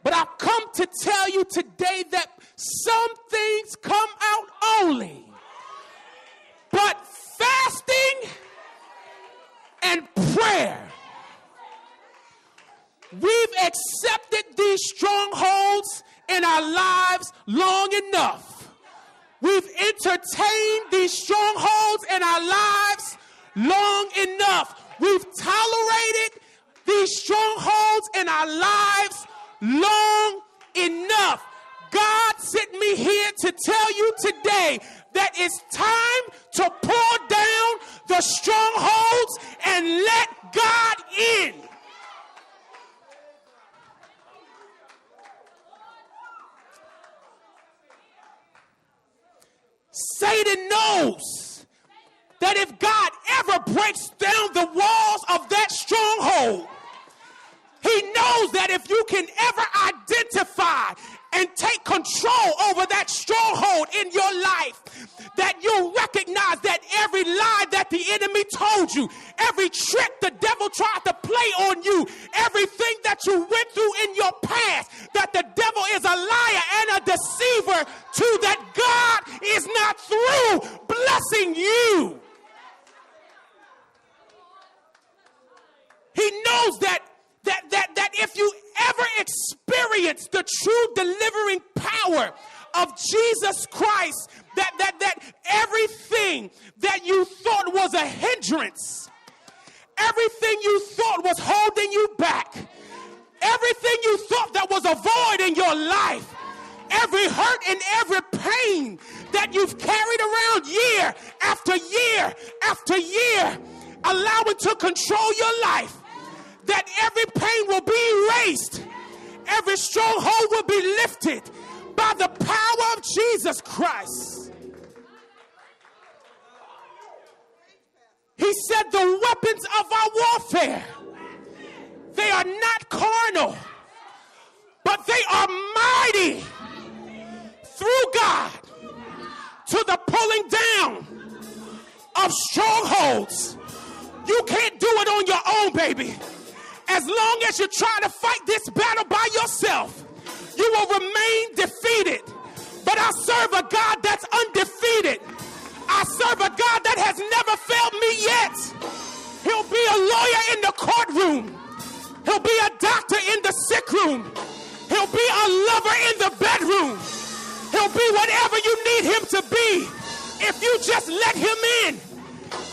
But I've come to tell you today that some things come out only. But fasting and prayer. We've accepted these strongholds in our lives long enough. We've entertained these strongholds in our lives long enough. We've tolerated these strongholds in our lives long enough. God sent me here to tell you today that it's time to pull down the strongholds and let God in. Satan knows that if God ever breaks down the walls of that stronghold, he knows that if you can ever identify and take control over that stronghold in your life, that you'll recognize that every lie that the enemy told you, every trick the devil tried to play on you, everything that you went through in your past, that the devil is a liar and a deceiver too, that God is not through blessing you. He knows that if you ever experience the true delivering power of Jesus Christ, that everything that you thought was a hindrance, everything you thought was holding you back, everything you thought that was a void in your life, every hurt and every pain that you've carried around year after year after year, allowing to control your life, that every pain will be erased, every stronghold will be lifted by the power of Jesus Christ. He said the weapons of our warfare, they are not carnal, but they are mighty through God to the pulling down of strongholds. You can't do it on your own, baby. As long as you try to fight this battle by yourself, you will remain defeated. But I serve a God that's undefeated. I serve a God that has never failed me yet. He'll be a lawyer in the courtroom. He'll be a doctor in the sick room. He'll be a lover in the bedroom. He'll be whatever you need him to be if you just let him in.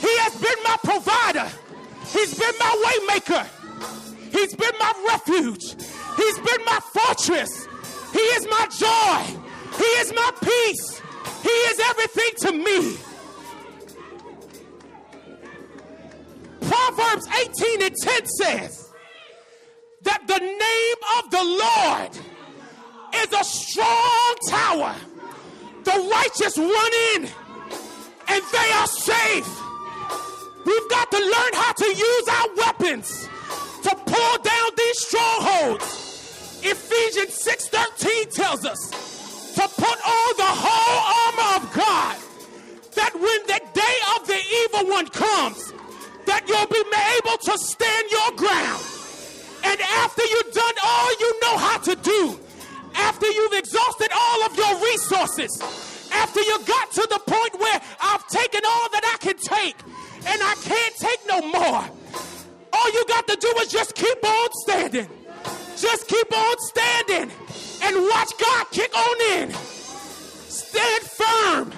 He has been my provider. He's been my way maker. He's been my refuge. He's been my fortress. He is my joy. He is my peace. He is everything to me. Proverbs 18:10 says that the name of the Lord is a strong tower. The righteous run in and they are safe. We've got to learn how to use our weapons to pull down these strongholds. Ephesians 6:13 tells us to put on the whole armor of God, that when the day of the evil one comes, that you'll be able to stand your ground. And after you've done all you know how to do, after you've exhausted all of your resources, after you got to the point where I've taken all that I can take and I can't take no more, all you got to do is just keep on standing. Just keep on standing and watch God kick on in. Stand firm.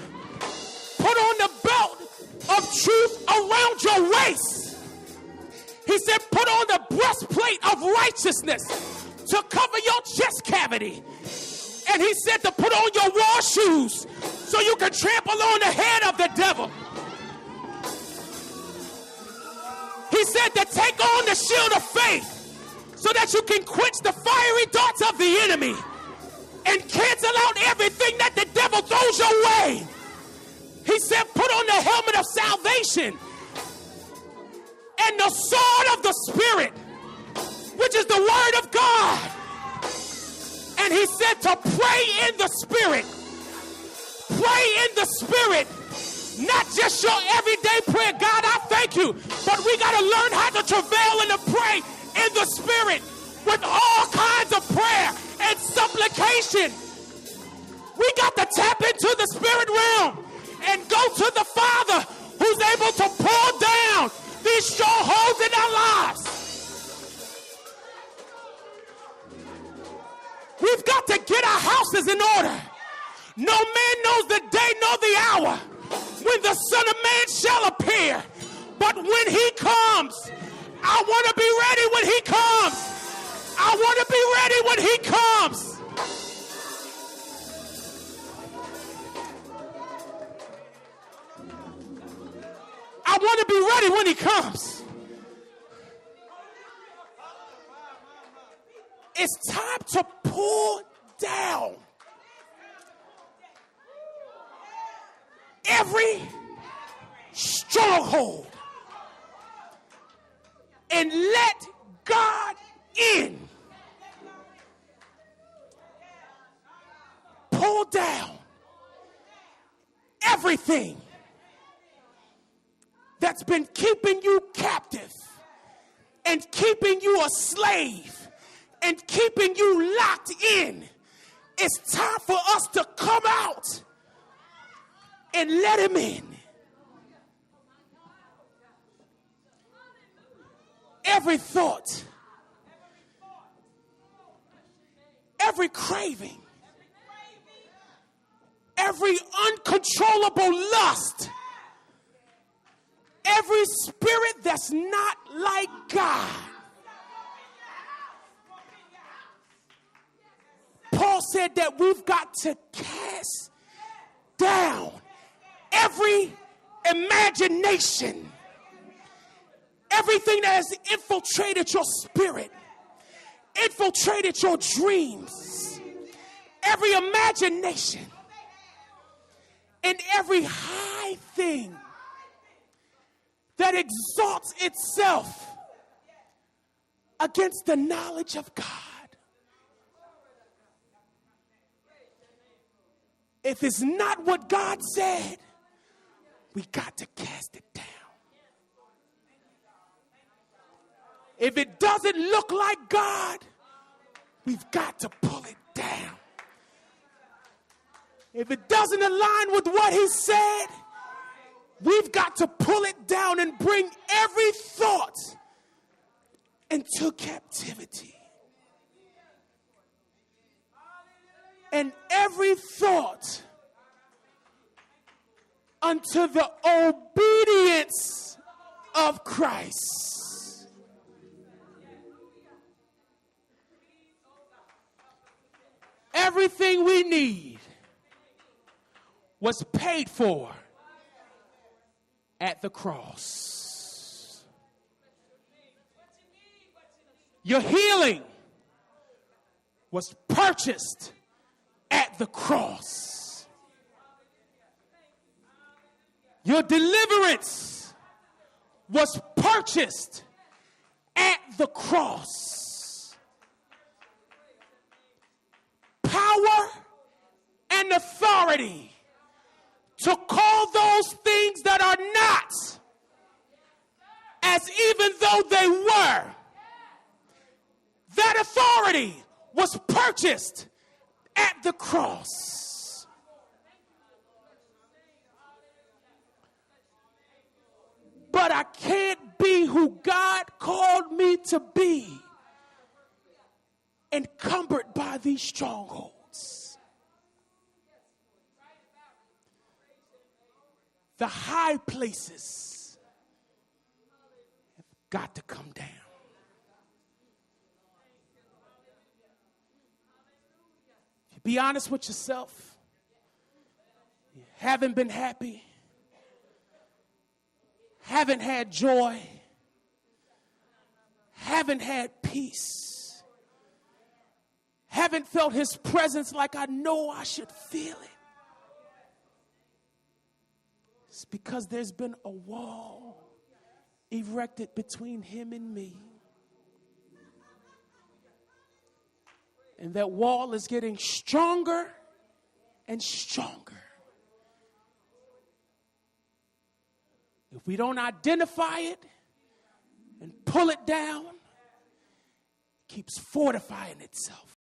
Put on the belt of truth around your waist. He said, put on the breastplate of righteousness to cover your chest cavity. And he said to put on your war shoes so you can trample on the head of the devil. He said to take on the shield of faith so that you can quench the fiery darts of the enemy and cancel out everything that the devil throws your way. He said put on the helmet of salvation and the sword of the Spirit, which is the word of God. And he said to pray in the Spirit. Pray in the Spirit. Not just your everyday prayer. God, I thank you. But we got to learn how to travail and to pray in the Spirit with all kinds of prayer manifestation. We got to tap into the spirit realm and go to the Father who's able to pull down these strongholds in our lives. We've got to get our houses in order. No man knows the day nor the hour when the Son of Man shall appear. But when he comes, I want to be ready when he comes. I want to be ready when he comes. I want to be ready when he comes. It's time to pull down every stronghold and let God in. Pull down everything that's been keeping you captive and keeping you a slave and keeping you locked in. It's time for us to come out and let him in. Every thought, every craving, every uncontrollable lust, every spirit that's not like God. Paul said that we've got to cast down every imagination, everything that has infiltrated your spirit, infiltrated your dreams, every imagination, and every high thing that exalts itself against the knowledge of God. If it's not what God said, we got to cast it down. If it doesn't look like God, we've got to pull it down. If it doesn't align with what he said, we've got to pull it down and bring every thought into captivity. And every thought unto the obedience of Christ. Everything we need was paid for at the cross. Your healing was purchased at the cross. Your deliverance was purchased at the cross. Power and authority to call those things that are not as even though they were. That authority was purchased at the cross. But I can't be who God called me to be encumbered by these strongholds. The high places have got to come down. Be honest with yourself. You haven't been happy. Haven't had joy. Haven't had peace. Haven't felt his presence like I know I should feel it. It's because there's been a wall erected between him and me. And that wall is getting stronger and stronger. If we don't identify it and pull it down, it keeps fortifying itself.